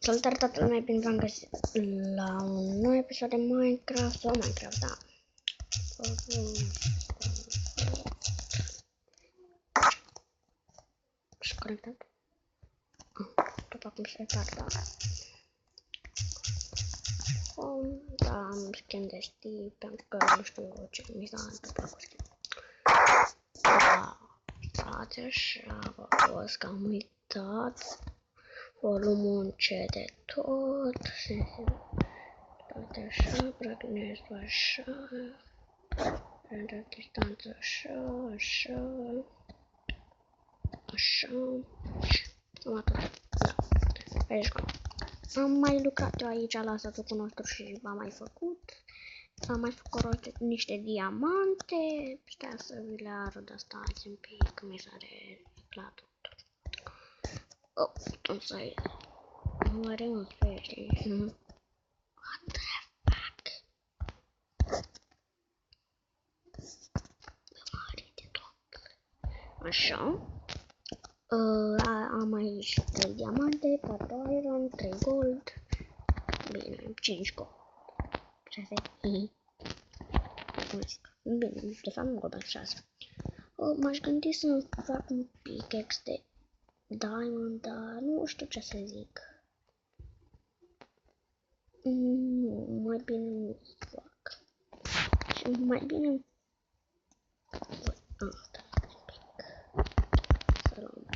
Salutare toată lumea, bine v-am găsit la un nou episod de Minecraft sau Minecraft, da. Și conectat. După cum se tarda. Da, am skin de știi, pentru că nu știu ce mi s-a întâmplat cu skin. Da, stați așa, vă fost că am uitat. Volumul încet de tot, toate așa, brightness-ul așa, render distanță așa, așa, așa, am atât, da, aici am mai lucrat eu aici la satul nostru și v-am mai făcut, am mai făcut niște diamante, stai să vi le arăt, stați un pic, mi s-a reglat tot. Oh, don't say it. What do you want? What the fuck? Așa. Am aici 3 diamante, 4 iron, 3 gold. Bine, 5 gold. 6. Bine, de fapt nu gold, 6. M-aș gândi să fac un pickaxe de diamond, dar nu știu ce să zic. Mai bine nu fac. Și mai bine asta un pic. Să luăm.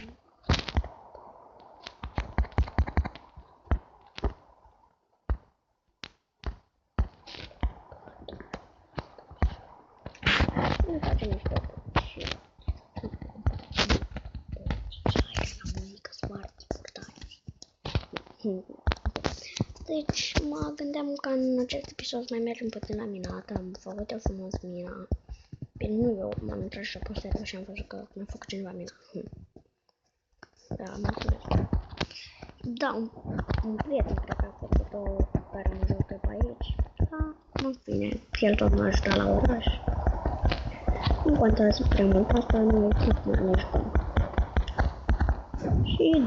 Nu facem niște și la muzică smart portari. Deci mă gândeam că în acest episod mai mergem puțin la minat, am făcut eu frumos mina. Bine, nu eu, m-am intrat și pe server și am văzut că mi-a făcut cineva mina. Da, mulțumesc. Da, un prieten cred că a făcut-o, care mă ajută pe aici. Da, în fine, el tot m-a ajutat la oraș. Nu contează prea mult, asta nu e nici cum. Și da.